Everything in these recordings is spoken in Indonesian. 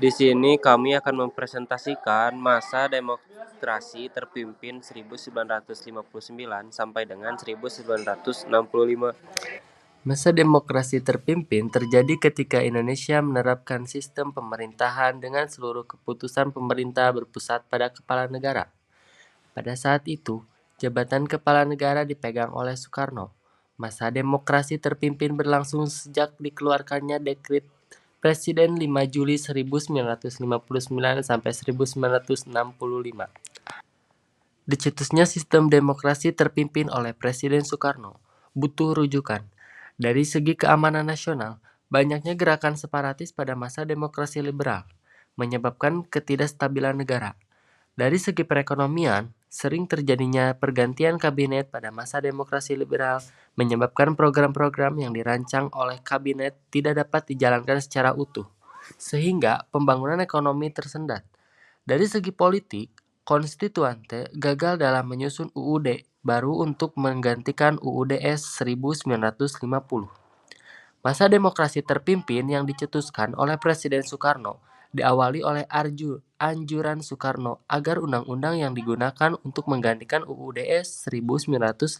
Di sini kami akan mempresentasikan masa demokrasi terpimpin 1959 sampai dengan 1965. Masa demokrasi terpimpin terjadi ketika Indonesia menerapkan sistem pemerintahan dengan seluruh keputusan pemerintah berpusat pada kepala negara. Pada saat itu, jabatan kepala negara dipegang oleh Soekarno. Masa demokrasi terpimpin berlangsung sejak dikeluarkannya Dekret Presiden 5 Juli 1959 sampai 1965. Dicetusnya sistem demokrasi terpimpin oleh Presiden Soekarno butuh rujukan. Dari segi keamanan nasional, banyaknya gerakan separatis pada masa demokrasi liberal, menyebabkan ketidakstabilan negara. Dari segi perekonomian, sering terjadinya pergantian kabinet pada masa demokrasi liberal, menyebabkan program-program yang dirancang oleh kabinet tidak dapat dijalankan secara utuh, sehingga pembangunan ekonomi tersendat. Dari segi politik, konstituante gagal dalam menyusun UUD baru untuk menggantikan UUDS 1950. Masa demokrasi terpimpin yang dicetuskan oleh Presiden Soekarno diawali oleh anjuran Soekarno agar undang-undang yang digunakan untuk menggantikan UUDS 1950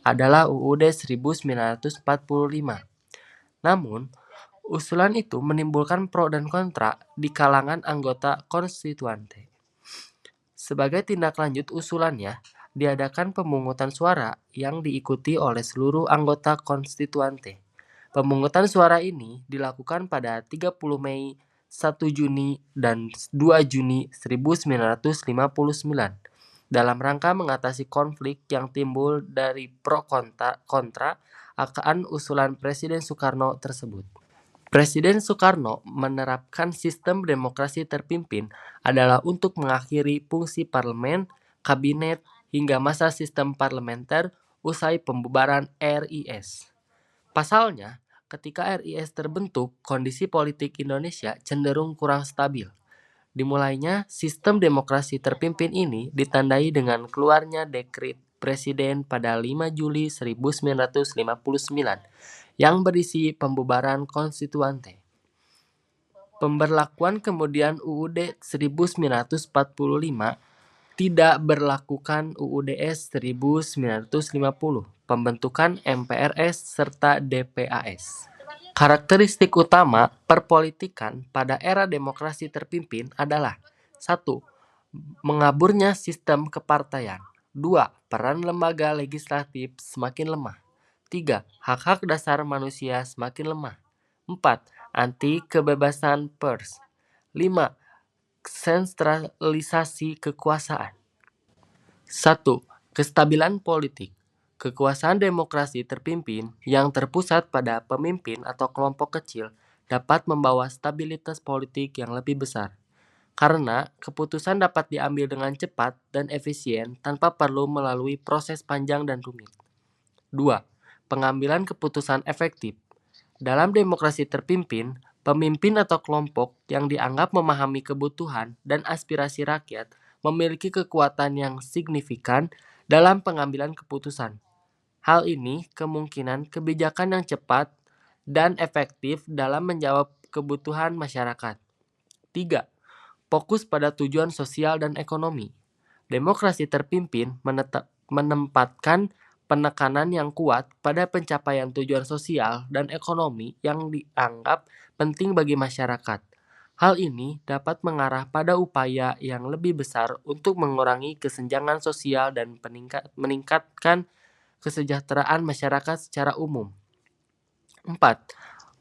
adalah UUD 1945. Namun, usulan itu menimbulkan pro dan kontra di kalangan anggota konstituante. Sebagai tindak lanjut usulannya, diadakan pemungutan suara yang diikuti oleh seluruh anggota konstituante. Pemungutan suara ini dilakukan pada 30 Mei, 1 Juni, dan 2 Juni 1959 dalam rangka mengatasi konflik yang timbul dari pro kontra akan usulan Presiden Soekarno tersebut. Presiden Soekarno menerapkan sistem demokrasi terpimpin adalah untuk mengakhiri fungsi parlemen, kabinet, hingga masa sistem parlementer usai pembubaran RIS. Pasalnya, ketika RIS terbentuk, kondisi politik Indonesia cenderung kurang stabil. Dimulainya sistem demokrasi terpimpin ini ditandai dengan keluarnya Dekret Presiden pada 5 Juli 1959 yang berisi pembubaran konstituante. Pemberlakuan kemudian UUD 1945 tidak berlakukan UUDS 1950, pembentukan MPRS serta DPAS. Karakteristik utama perpolitikan pada era demokrasi terpimpin adalah 1. Mengaburnya sistem kepartaian. 2. Peran lembaga legislatif semakin lemah. 3. Hak-hak dasar manusia semakin lemah. 4. Anti kebebasan pers. 5. Sentralisasi kekuasaan. 1. Kestabilan politik. Kekuasaan demokrasi terpimpin yang terpusat pada pemimpin atau kelompok kecil dapat membawa stabilitas politik yang lebih besar, karena keputusan dapat diambil dengan cepat dan efisien tanpa perlu melalui proses panjang dan rumit. 2. Pengambilan keputusan efektif. Dalam demokrasi terpimpin, pemimpin atau kelompok yang dianggap memahami kebutuhan dan aspirasi rakyat memiliki kekuatan yang signifikan dalam pengambilan keputusan. Hal ini kemungkinan kebijakan yang cepat dan efektif dalam menjawab kebutuhan masyarakat. 3. Fokus pada tujuan sosial dan ekonomi. Demokrasi terpimpin menempatkan penekanan yang kuat pada pencapaian tujuan sosial dan ekonomi yang dianggap penting bagi masyarakat. Hal ini dapat mengarah pada upaya yang lebih besar untuk mengurangi kesenjangan sosial dan meningkatkan kesejahteraan masyarakat secara umum. 4.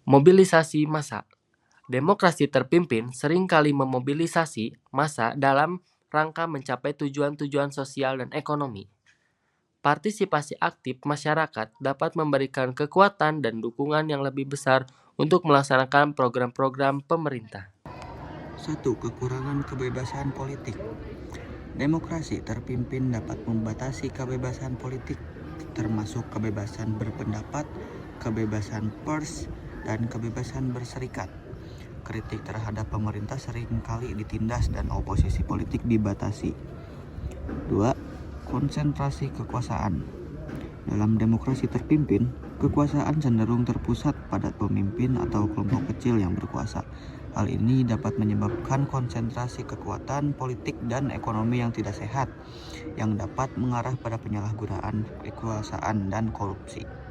Mobilisasi massa. Demokrasi terpimpin seringkali memobilisasi massa dalam rangka mencapai tujuan-tujuan sosial dan ekonomi. Partisipasi aktif masyarakat dapat memberikan kekuatan dan dukungan yang lebih besar untuk melaksanakan program-program pemerintah. 1. Kekurangan kebebasan politik. Demokrasi terpimpin dapat membatasi kebebasan politik, termasuk kebebasan berpendapat, kebebasan pers, dan kebebasan berserikat. Kritik terhadap pemerintah seringkali ditindas dan oposisi politik dibatasi. 2. Konsentrasi kekuasaan. Dalam demokrasi terpimpin, kekuasaan cenderung terpusat pada pemimpin atau kelompok kecil yang berkuasa. Hal ini dapat menyebabkan konsentrasi kekuatan politik dan ekonomi yang tidak sehat, yang dapat mengarah pada penyalahgunaan kekuasaan dan korupsi.